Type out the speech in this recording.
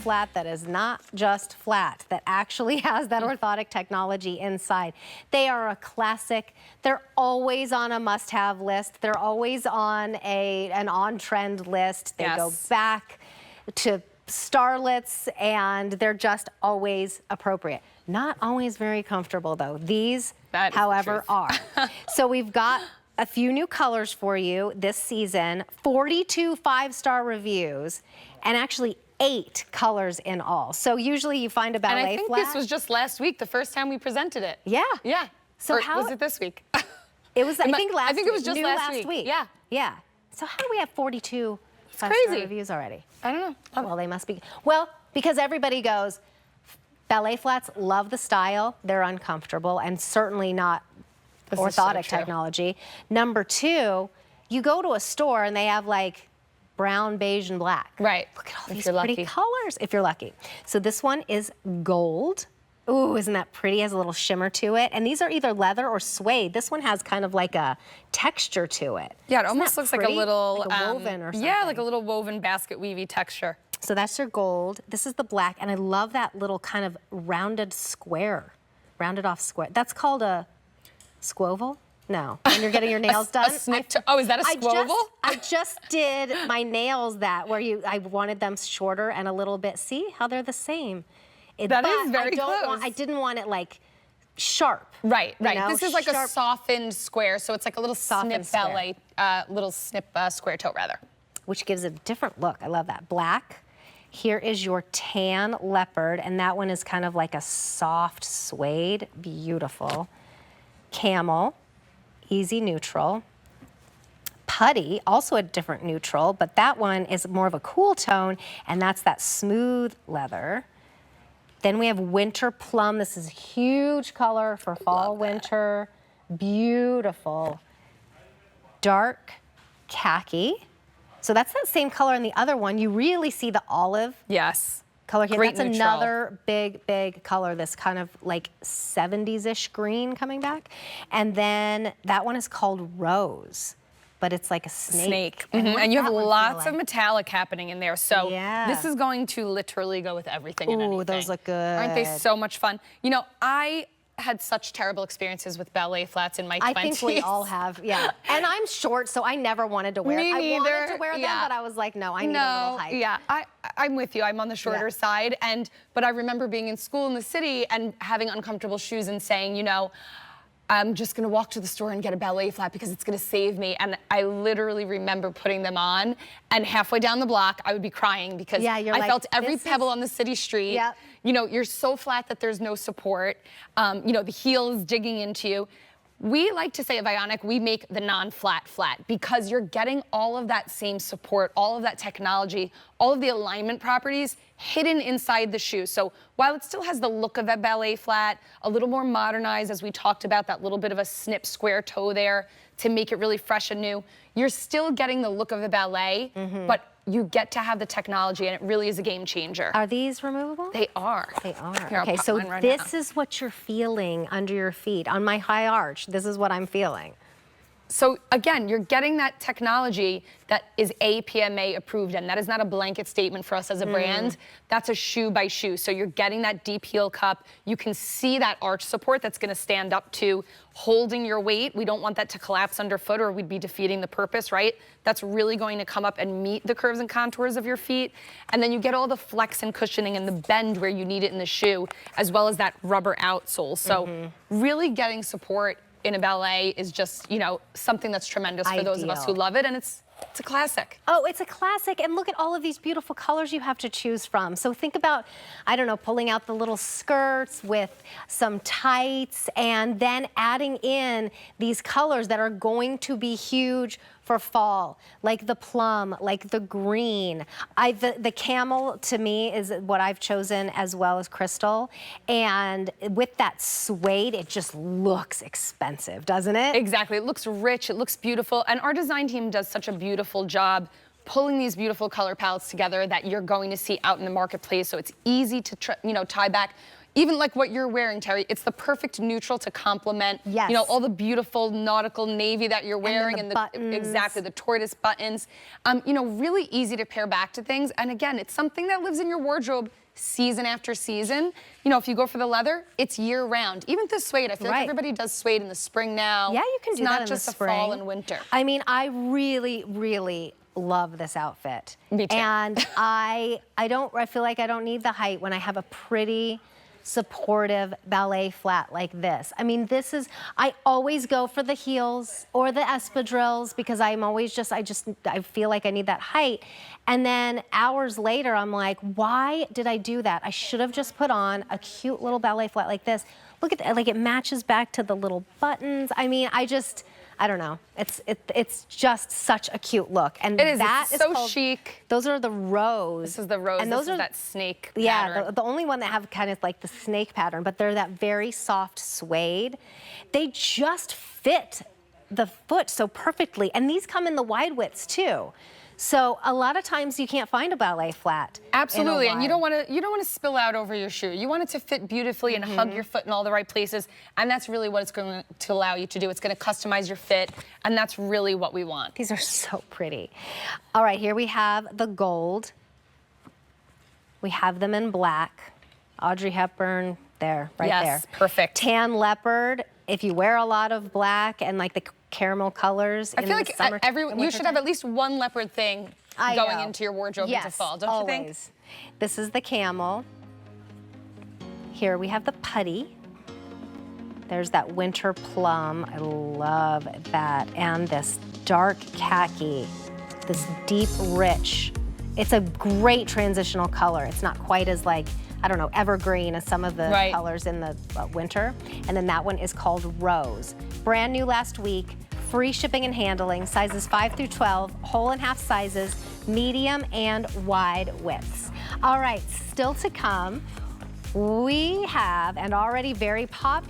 flat that is not just flat, that actually has that orthotic technology inside. They are a classic. They're always on a must-have list. They're always on an on-trend list. They go back to starlets, and they're just always appropriate. Not always very comfortable, though. These, however, are. So we've got a few new colors for you this season, 42 five-star reviews, and actually 8 colors in all. So usually you find a ballet flat. And I think this was just last week, the first time we presented it. Yeah. Yeah. So or how was it this week? It was, I think last week. I think it was just last week. Yeah. Yeah. So how do we have 42 five-star reviews already? I don't know. Well, they must be. Well, because everybody goes, ballet flats, love the style. They're uncomfortable and certainly not orthotic technology. Number 2, you go to a store and they have like brown, beige, and black. Right. Look at all these pretty colors, if you're lucky. So this one is gold. Ooh, isn't that pretty? Has a little shimmer to it. And these are either leather or suede. This one has kind of like a texture to it. Yeah, it almost looks like a little like a woven or something. Yeah, like a little woven basket weavy texture. So that's your gold. This is the black, and I love that little kind of rounded square, rounded off square. That's called a squoval? No, when you're getting your nails done. Oh, is that a squoval? I just did my nails I wanted them shorter and a little bit. See how they're the same. That is very close. I didn't want it like sharp. Right, right. You know? This is like a softened square, so it's like a little snip ballet, square toe rather. Which gives it a different look. I love that. Black. Here is your tan leopard, and that one is kind of like a soft suede. Beautiful. Camel, easy neutral. Putty, also a different neutral, but that one is more of a cool tone, and that's that smooth leather. Then we have winter plum. This is a huge color for fall, winter. Beautiful. Dark khaki. So that's that same color in the other one. You really see the olive color here. Great that's neutral. Another big color, this kind of like 70s-ish green coming back. And then that one is called rose, but it's like a snake. And you have lots of metallic happening in there. So Yeah. this is going to literally go with everything and anything. Ooh, those look good. Aren't they so much fun? You know, I had such terrible experiences with ballet flats in my 20s. I think we all have, yeah. And I'm short, so I never wanted to wear them. Me neither. I wanted to wear them, but I was like, no, I need a little height. Yeah, I'm with you. I'm on the shorter side. But I remember being in school in the city and having uncomfortable shoes and saying, you know, I'm just gonna walk to the store and get a ballet flat because it's gonna save me. And I literally remember putting them on, and halfway down the block, I would be crying because I felt every pebble on the city street. Yep. You know, you're so flat that there's no support. You know, the heel is digging into you. We like to say at Vionic, we make the non-flat flat because you're getting all of that same support, all of that technology, all of the alignment properties hidden inside the shoe. So while it still has the look of a ballet flat, a little more modernized, as we talked about, that little bit of a snip square toe there to make it really fresh and new, you're still getting the look of a ballet, but you get to have the technology, and it really is a game changer. Are these removable? They are. They are. Here, okay, so this is what you're feeling under your feet. On my high arch, this is what I'm feeling. So again, you're getting that technology that is APMA approved, and that is not a blanket statement for us as a brand. That's a shoe by shoe. So you're getting that deep heel cup. You can see that arch support that's gonna stand up to holding your weight. We don't want that to collapse underfoot or we'd be defeating the purpose, right? That's really going to come up and meet the curves and contours of your feet. And then you get all the flex and cushioning and the bend where you need it in the shoe, as well as that rubber outsole. So really getting support in a ballet is just, you know, something that's tremendous for those of us who love it, and it's a classic. Oh, it's a classic, and look at all of these beautiful colors you have to choose from. So think about, I don't know, pulling out the little skirts with some tights and then adding in these colors that are going to be huge for fall, like the plum, like the green. The camel, to me, is what I've chosen, as well as crystal. And with that suede, it just looks expensive, doesn't it? Exactly. It looks rich. It looks beautiful. And our design team does such a beautiful job pulling these beautiful color palettes together that you're going to see out in the marketplace. So it's easy to, tie back. even like what you're wearing, Terry, it's the perfect neutral to complement, Yes. you know, all the beautiful nautical navy that you're wearing and the buttons. exactly the tortoise buttons. You know, really easy to pair back to things. And again, it's something that lives in your wardrobe season after season. You know, if you go for the leather, it's year round. Even the suede, I feel like everybody does suede in the spring now. Yeah, you can do that in the It's not just spring. a fall and winter. I mean, I really, really love this outfit. Me too. And I feel like I don't need the height when I have a pretty supportive ballet flat like this. I mean, I always go for the heels or the espadrilles because I'm always I feel like I need that height. And then hours later, I'm like, why did I do that? I should have just put on a cute little ballet flat like this. Look at that, like it matches back to the little buttons. I mean, I don't know. It's just such a cute look. And It is. that It's is so called, chic. Those are the rose. This is the rose. And This those is are that snake yeah, pattern. the only one that have kind of like the snake pattern, but they're that very soft suede. They just fit the foot so perfectly. And these come in the wide widths too. So a lot of times you can't find a ballet flat. Absolutely, and you don't wide. want to spill out over your shoe. You want it to fit beautifully and hug your foot in all the right places, and that's really what it's going to allow you to do. It's going to customize your fit, and that's really what we want. These are so pretty. All right, here we have the gold. We have them in black. Audrey Hepburn, there, right there. Yes, perfect. Tan leopard. If you wear a lot of black and like the caramel colors I in feel the like summer, you should have at least one leopard thing going know. into your wardrobe Yes, into fall, don't always. you think? This is the camel. Here we have the putty. There's that winter plum. I love that. And this dark khaki, this deep rich. It's a great transitional color. It's not quite as like, I don't know, evergreen as some of the colors in the winter. And then that one is called Rose. Brand new last week, free shipping and handling, sizes 5 through 12, whole and half sizes, medium and wide widths. All right, still to come, we have, and already very popular,